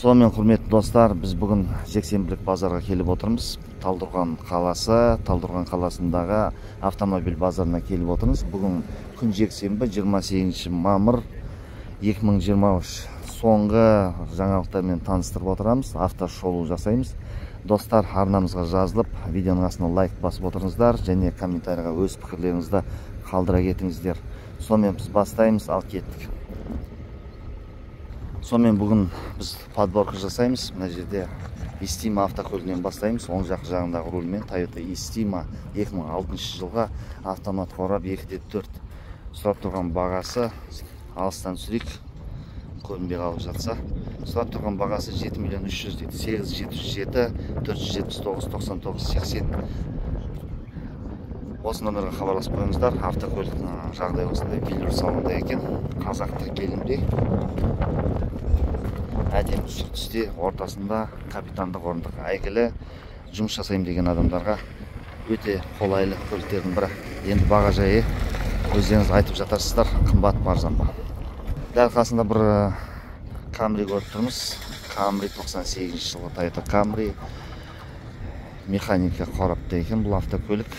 Сонымен құрметті достар, біз бүгін жексенбілік базарға келіп отырмыз. Талдықорған қаласындағы автомобиль базарына келіп отырмыз. Бүгін күн жексенбі 28 мамыр 2023. Соңғы жаңалықтармен таныстырып отырамыз. Автошолу жасаймыз. Достар, арнамызға жазылып, видеоның астына лайк басып отырыңыздар және комментарийға өз пікірлеріңізді қалдыра кетіңіздер. Сонымен біз бастаймыз, ал кеттік. Сонымен бүгін біз подборка жасаймыз. Мына жерде Истима автокөлігінен бастаймыз. Оң жақ жағындағы рульмен Toyota Истима 2006 жылға автомат қорап 2.4. Сұрап тұрған бағасы, алыстан түсірейік, көрінбей қалып жатса. Сұрап тұрған бағасы 7 миллион 300 дейді. 8707 479 99 80. Осы номерге хабарласып қойыңыздар. Автокөліктің жағдайы осындай, велюр салонда екен. Қазақты келімдей. Әдемі сұр түсте, ортасында капитандық орындық. Әйгілі жұмыс жасаймын деген адамдарға өте қолайлы көліктердің бірі. Енді баға жайы өздеріңіз айтып жатарсыздар, қымбат ба арзан ба. Дәл қасында бір Camry көріп тұрмыз. Camry 98 жылғы Toyota Camry. Механика қорапты екен бұл автокөлік.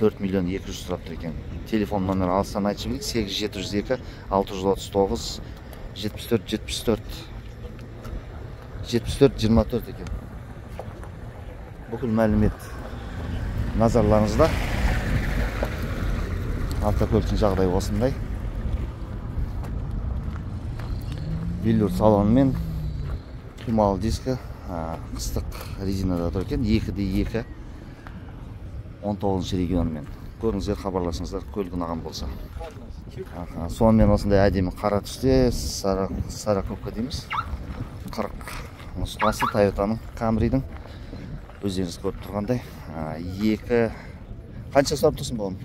4 миллион 200 сұрап тұр екен. Телефон номері алыстан айтып жіберейік. 8702 639 74 24 екен. Бүкіл мәлімет назарларыңызда. Автокөліктің жағдайы осындай. Велюр салонымен құймалы дискі, қыстық резинада тұр екен. 2x2 19 регионмен. Көріңіздер, хабарласыңыздар, көлік ұнаған болса. Сонымен осындай әдемі қара түсте саракопка дейміз. 40 нұсқасы Toyotаның Camry'дің. Өздеріңіз көріп тұрғандай. Қанша сұрап тұрсың болым?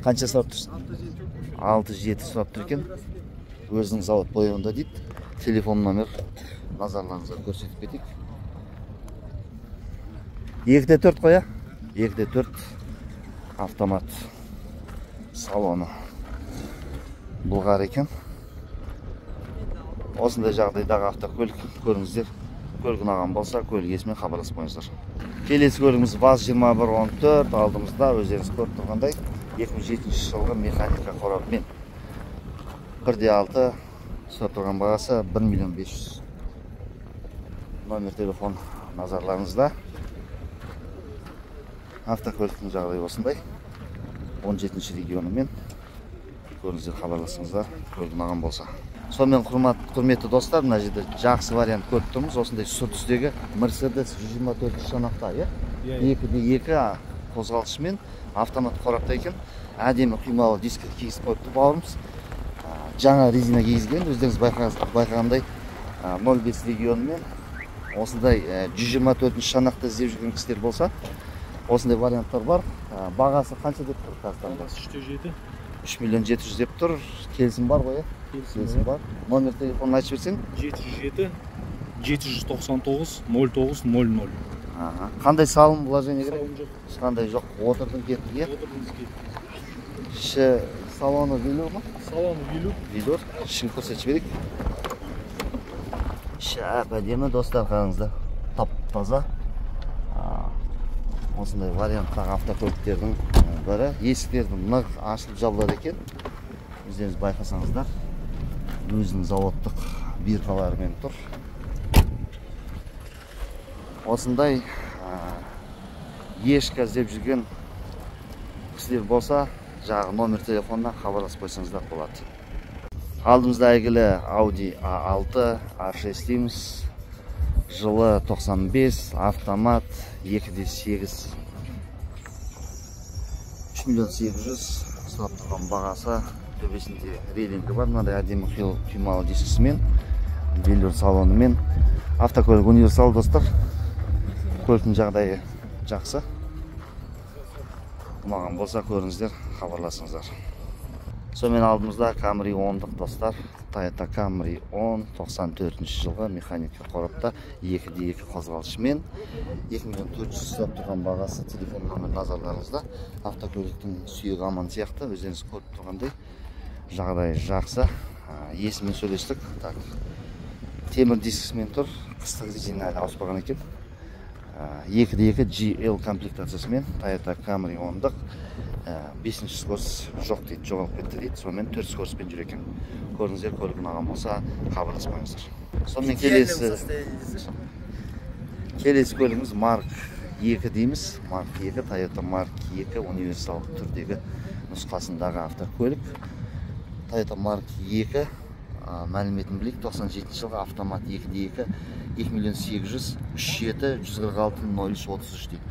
Қанша сұрап тұрсың? 6-7 сұрап тұр екен. Өзінің завод бойында дейді. Телефон номер назарларыңызға көрсетіп кетейік. 2.4 қоя? 2.4 автомат салоны бұлғар екен. Осындай жағдайдағы автокөлік көріңіздер. Көлік ұнаған болса, көлік иесімен хабарласып қойыңыздар. Келесі көлігіміз ВАЗ-2514 алдымызда, өздеріңіз көріп тұрғандай 2007 жылғы механика қорабымен 1.6 сұрап тұрған бағасы 1 миллион 500. Номер телефон назарларыңызда. Автокөліктің жағдайы осындай. 17 регионымен көріңіздер, хабарласыңыздар, көлік ұнаған болса. Сонымен құрметті достар, мына жерде жақсы вариант көріп тұрмыз. Осындай сұр түстегі Mercedes 124 шанақта, 2x2 қозғалышымен автомат қорапта екен. Әдемі құймалы дискі кигізіп қойыпты бауырымыз. Жаңа резина кигізген, өздеріңіз байқағандай 05 регионымен осындай 124 шанақты іздеп жүрген кісілер болса, осындай варианттар бар. Бағасы қанша деп тұр қазір? 3 миллион 700 деп тұр. Келісім бар ғой? Келісім бар. Номер телефонын айтып берсең? 77 799 09 00. Қандай салым вложение керек? Қандай жоқ. Отырдың кеттіге? Отырдыңыз кеттіге. Іші салоны велюр ма? Салоны велюр. Велюр. Ішін көрсетіп берейік. Іші әдемі достар, қараңыздар. Тап-таза. Осындай варианттағы автокөліктердің бірі. Есіктердің нық ашылып жабылады екен. Өздеріңіз байқасаңыздар, өзінің заводтық биркаларымен тұр. Осындай ешкі іздеп жүрген кісілер болса, жағы номер телефонына хабарласып қойсаңыздар болады. Алдымызда әйгілі Audi A6 A6 дейміз. Жылы 95, автомат 2.8 3 миллион 800 сұрап тұрған бағасы. Төбесінде рейлингі бар. Мынандай әдемі құймалы дискісімен, велюр салонымен. Автокөлік универсал достар. Көліктің жағдайы жақсы. Ұнаған болса көріңіздер, хабарласыңыздар. Сонымен алдымызда Camry 10-дық достар. Toyota Camry 10 94 жылғы механика қорапта 2x2 қозғалышымен 2 миллион 400 сұрап тұрған бағасы. Телефон номер назарларыңызда. Автокөліктің сүйегі аман сияқты, өздеріңіз көріп тұрғандай жағдайы жақсы. Есімен сөйлестік. темір дискісімен тұр, қыстық резина әлі ауыспаған екен. 2-2 GL комплектациясымен Toyota Camry 10-дық 5-ші скорость жоқ дейді, жоғалып кетті дейді. Сонымен 4 скоростьпен жүр екен. Көрдіңіздер, көлік ұнаған болса хабарласпаңыздар. Сонымен келесі көлігіміз Mark 2 дейміз. Mark 2, Toyota Mark 2 универсал түрдегі нұсқасындағы автокөлік. Toyota Mark 2 мәліметін білейік, 97 жылғы автомат 2-2 2.800.000 37-146-0333 дейді.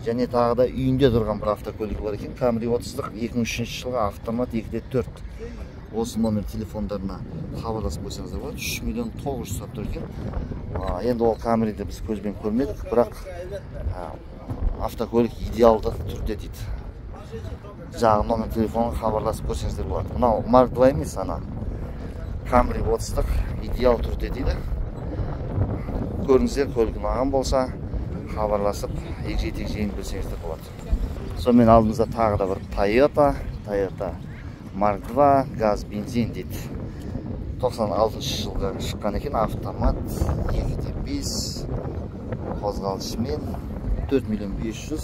Және тағы да үйінде тұрған бір автокөлік бар екен, Camry 30-дық 2003 жылғы автомат 2-4. Осы номер телефондарына хабарласып қойсаңыздар болады. 3.900.000 сатып тұр екен. Енді ол Camry'ді біз көзбен көрмедік, бірақ автокөлік идеалды түрде дейді. Жағы номер телефонға хабарласып көрсеңіздер болады. Мынау Mark 2 емес, ана Camry 30-дық идеал түрде дейді. Көріңіздер, көлік ұнаған болса хабарласып егжей-тегжейін білсеңіздер болады. Сонымен алдымызда тағы да бір Toyota Mark 2 газ бензин дейді. 96 жылға шыққан екен, автомат 2.5 қозғалышымен 4.500.000,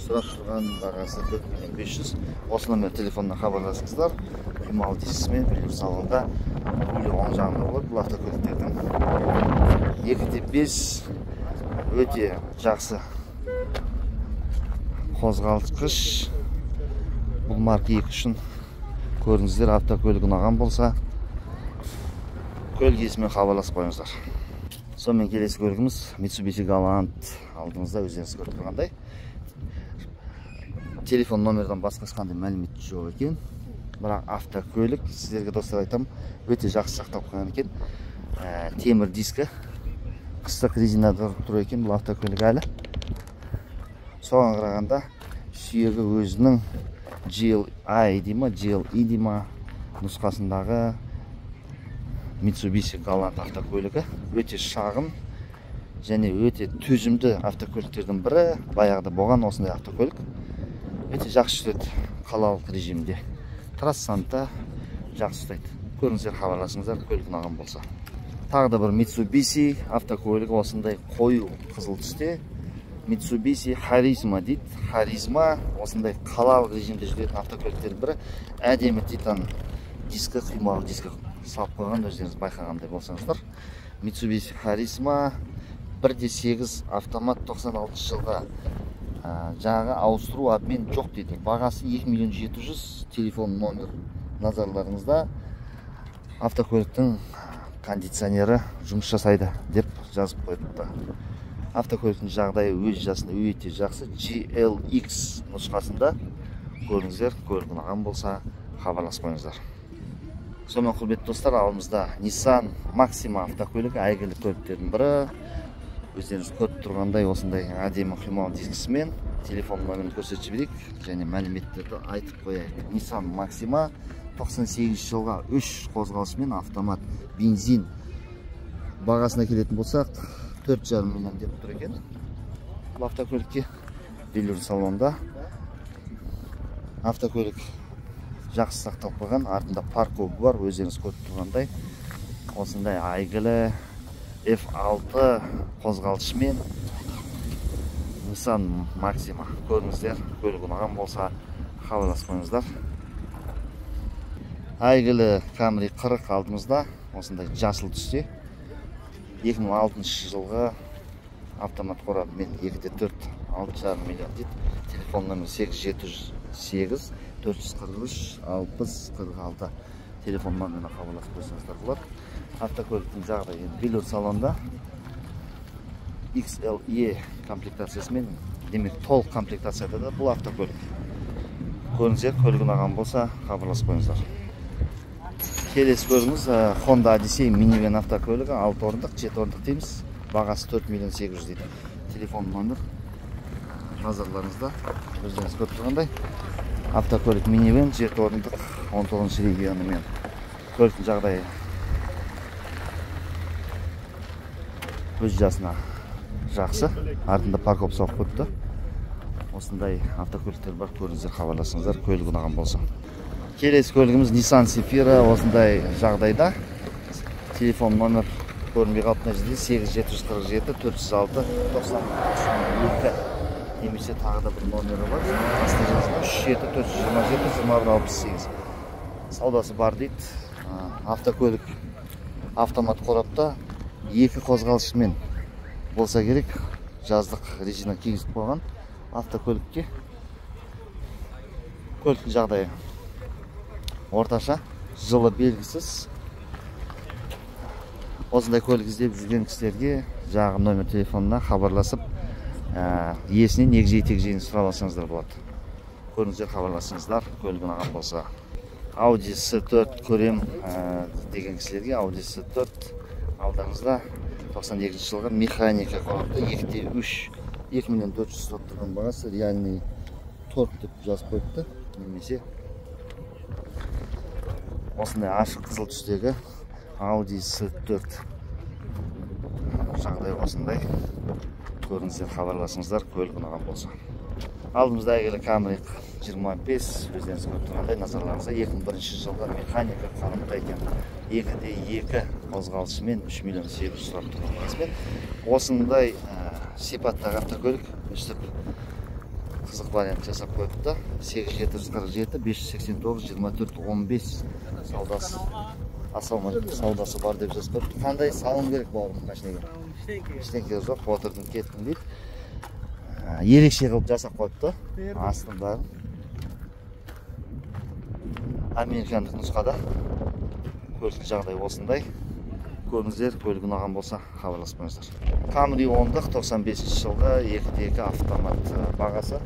сұрақ тұрған бағасы 4.500.000. Осы номер телефонына хабарласыңыздар. Құймалы дискісімен біліп салғанда рулі оң жағында болады. Бұл автокөліктердің 2.5 өте жақсы қозғалтқыш. Бұл Mark 2 үшін көріңіздер, автокөлік ұнаған болса көлік иесімен хабарласып қойыңыздар. Сонымен келесі көлігіміз Mitsubishi Galant. Алдыңызда өздеріңіз көріп тұрғандай. Телефон номерден басқа ешқандай мәлімет жоқ екен. Бірақ автокөлік сіздерге достар айтам, өте жақсы сақтап қойған екен. Темір дискі, қыстық резинада тұр екен бұл автокөлік әлі. Соған қарағанда сүйегі өзінің GLI дейма, GLE дейма нұсқасындағы Mitsubishi Galant автокөлігі. Өте шағын және өте төзімді автокөліктердің бірі. Баяғыда болған осындай автокөлік. Өте жақсы жүреді қалалық режимде. Трассаны жақсы ұстайды. Көріңіздер, хабарласыңыздар, көлік ұнаған болса. Тағы да бір Mitsubishi автокөлігі осындай қою қызыл түсте. Mitsubishi Charisma дейді. Charisma осындай қалалық режимде жүретін автокөліктер бірі. Әдемі титан дискі, құймалы дискі салып қойған, өздеріңіз байқағандай болсаңыздар. Mitsubishi Charisma 1.8 автомат 96 жылға жағы ауыстыру обмен жоқ дейді. Бағасы 2.700.000. Телефон номер назарларыңызда. Автокөліктің кондиционері жұмыс жасайды деп жазып қойыпты. Автокөліктің жағдайы өз жасында өте жақсы. GLX нұсқасында. Көріңіздер, көлік ұнаған болса хабарласып қойыңыздар. Сонымен құрметті достар, алдымызда Nissan Maxima автокөлігі, әйгілі көліктердің бірі. Өздеріңіз көріп тұрғандай осындай әдемі құймалы дискісімен телефон номерін көрсетіп жіберейік және мәліметтерді айтып қояйық. Nissan Maxima 98 жылға 3 қозғалысымен автомат бензин. Бағасына келетін болсақ 4,5 миллион деп тұр екен. Бұл автокөлікке велюр салонда. Автокөлік жақсы сақталып қойған, артында парковка бар, өздеріңіз көріп тұрғандай. Осындай әйгілі F6 қозғалышымен Nissan Maxima. Көріңіздер, көлік ұнаған болса хабарласып қойыңыздар. Әйгілі Camry 40 алдымызда, осындай жасыл түсте. 2006 жылғы автомат қорабымен 2.4 6,5 миллион дейді. Телефон номер 8708 443 6046. Телефон номеріне хабарласып қойсаңыздар болады. Автокөліктің жағдайы велюр салонда. XLE комплектациясымен, демек толық комплектацияда да бұл автокөлік. Көріңіздер, көлік ұнаған болса хабарласып қойыңыздар. Келесі көлігіміз Honda Odyssey минивэн автокөлігі, 6 орындық, 7 орындық дейміз. Бағасы 4.800.000 дейді. Телефон номер назарларыңызда. Өздеріңіз көріп тұрғандай. Автокөлік минивэн, 7 орындық, 19 регионымен. Көліктің жағдайы өз жасына жақсы. Артында парковка салып қойыпты. Осындай автокөліктер бар, көріңіздер, хабарласыңыздар, көлік ұнаған болса. Келесі көлігіміз Nissan Safira осындай жағдайда. Телефон номер көрінбей қалып мына жерде 8747 406 92 немесе тағы да бір номері бар. Астырыңызда 37 427 2168. Саудасы бар дейді. Автокөлік автомат қорапта екі қозғалышымен болса керек. Жаздық резина кигізіп қойған автокөлікке. Көліктің жағдайы орташа, жылы белгісіз. Осындай көлік іздеп жүрген кісілерге жаңағы номер телефонына хабарласып, иесінен егжей-тегжейін сұрап алсаңыздар болады. Көріңіздер, хабарласыңыздар, көлік ұнаған болса. Audi S4 көрем деген кісілерге Audi S4 алдыңызда 92 жылғы механика қорапта 2.3 2.400.000 сұрап тұрған бағасы, реальный торг деп жазып қойыпты. Немесе осындай ашық қызыл түстегі Audi S4 жағдай осындай. Көріңіздер, хабарласыңыздар, көлік ұнаған болса. Алдымызда әйгілі Camry 25, өздеріңіз көріп тұрғандай, назарларыңызға 2001 жылғы механика қорапта екен. 2.2 қозғалысымен 3.800.000 сұрап тұрған бағасымен. Осындай сипаттағы автокөлік өстіп қызық вариант жасап қойыпты. 8747 589 24 15 саудасы бар деп жазып қойыпты. Қандай салым керек бауырым машинеге? Ештеңке жоқ, отырдым кеттім дейді. Ерекше қылып жасап қойыпты. Астын бәрін американдық нұсқада. Көлік жағдай осындай. Көріңіздер, көлік ұнаған болса хабарласпаңыздар. Camry 10-дық 95 жылғы 2.2 автомат бағасы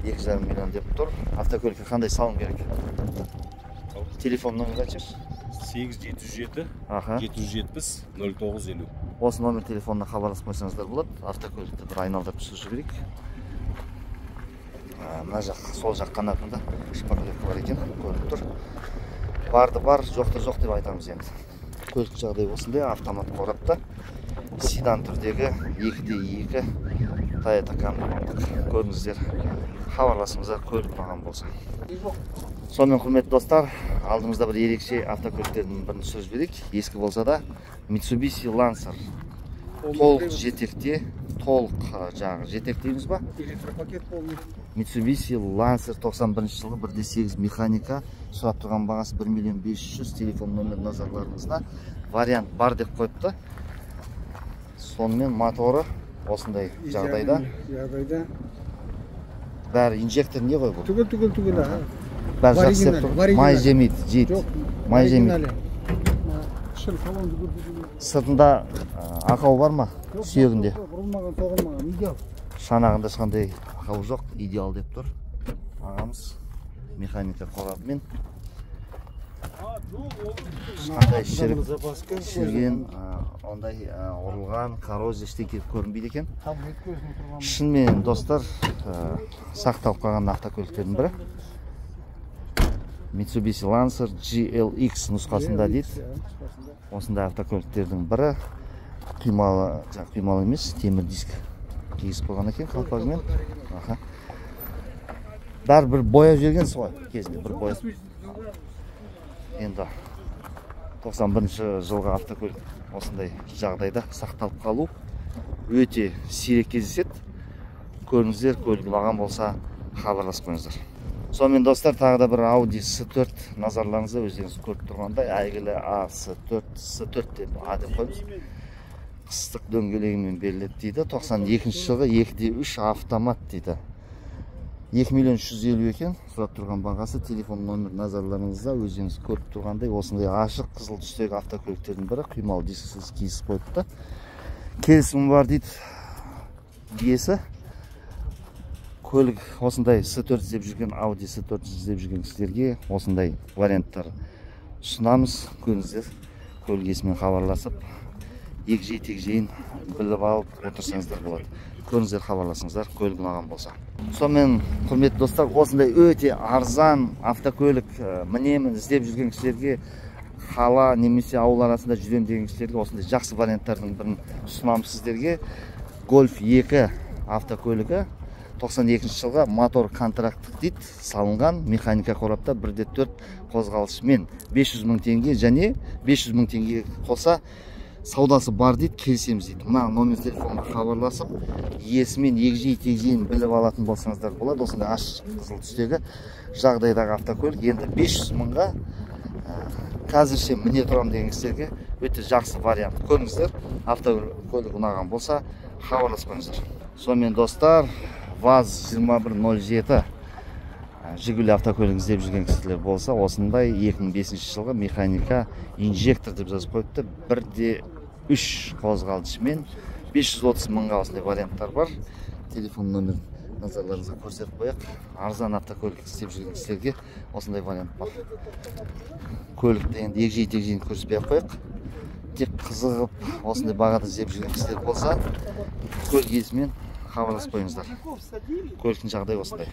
2,5 миллион деп тұр. Автокөлікке қандай салым керек? Телефон номері айтыңызшы. 8707 Аха. 770 0950. Осы номер телефонына хабарласып қойсаңыздар болады. Автокөлікті бір айналдырып түсіру керек. Мына жақ, сол жақ қанатында шпаклевка бар екен, көрініп тұр. Барды бар, жоқты жоқ деп айтамыз енді. Көлік жағдай осындай, автомат қорапта. Седан түрдегі 2.2 Toyota Camry. Көріңіздер, хабарласыңыздар, көлік ұнаған болса. Сонымен құрметті достар, алдымызда бір ерекше автокөліктердің бірін түсіріп жіберейік. Ескі болса да Mitsubishi Lancer. Толық жетекте, жаңағы жетек дейміз ба? Электропакет полный. Mitsubishi Lancer 91 жылғы 1.8 механика, сұрап тұрған бағасы 1.500.000, телефон номер назарларыңызда. Вариант бар деп қойыпты. Сонымен моторы осындай жағдайда. Бәрі инжектор не ғой бұл? Түгіл. Бәрі жақсы деп тұр. Май жемейді, жейді. Май жемейді. Сыртында ақау бар ма? Сүйегінде. Бұрылмаған, тоғылмаған, идеал. Шанағында ешқандай ақау жоқ, идеал деп тұр. Ағамыз механика қорабымен. Ешқандай шірген, ондай ұрылған, коррозия ештеңе көрінбейді екен. Шынымен достар, сақталып қалған автокөліктердің бірі. Mitsubishi Lancer GLX нұсқасында дейді. Осындай автокөліктердің бірі. Құймалы емес, темір диск кигізіп қойған екен қалпағымен. Бәрі бір бояп жібергенсіз ғой кезінде, бір бояп. Енді 91 жылғы автокөлік осындай жағдайда сақталып қалу өте сирек кездеседі. Көріңіздер, көлік ұнаған болса хабарласып қойыңыздар. Сонымен достар, тағы да бір Audi S4 назарларыңызда, өздеріңіз көріп тұрғандай, әйгілі S4 деп деп қоймыз. Қыстық дөңгелегімен беріледі дейді. 92 жылғы 2.3 автомат дейді. 2.350.000 екен. Сұрап тұрған бағасы, телефон номер назарларыңызда, өздеріңіз көріп тұрғандай, осындай ашық қызыл түстегі автокөліктердің бірі. Құймалы дискісіз киісіп қойыпты. Келісім бар дейді иесі. Көлік осындай S4 іздеп жүрген, Audi S4 іздеп жүрген кісілерге осындай варианттар ұсынамыз. Көріңіздер, көлік иесімен хабарласып, егжей-тегжейін біліп алып отырсаңыздар болады. Көріңіздер, хабарласыңыздар, көлік ұнаған болса. Сонымен, құрметті достар, осындай өте арзан автокөлік мінемін іздеп жүрген кісілерге, қала немесе ауыл арасында жүрем деген кісілерге осындай жақсы варианттардың бірін ұсынамыз сіздерге. Golf 2 автокөлігі 92 жылға мотор контракттық дейді, салынған механика қорапта 1.4 қозғалышымен 500.000 теңге және 500.000 теңге қоса саудасы бар дейді, келісеміз дейді. Мына номер телефонға хабарласып, иесімен егжей-тегжейін біліп алатын болсаңыздар болады. Осындай ашық қызыл түстегі жағдайдағы автокөлік енді 500 мыңға қазірше міне тұрам деген кісілерге өте жақсы вариант. Көріңіздер, автокөлік ұнаған болса, хабарласпаңыздар. Сонымен достар, ВАЗ-2107 Жигули автокөлік іздеп жүрген кісілер болса, осындай 2005 жылғы механика инжектор деп жазып қойыпты. 1.3 қозғалтқышымен 530 мыңға осындай варианттар бар. Телефон номер назарларыңызға көрсетіп қояйық. Арзан автокөлік іздеп жүрген кісілерге осындай вариант бар. Көлікті енді егжей-тегжейін көрсетпей қояйық. Тек қызығып осындай бағада іздеп жүрген кісілер болса, көлік иесімен хабарласып қойыңыздар. Көліктің жағдайы осындай.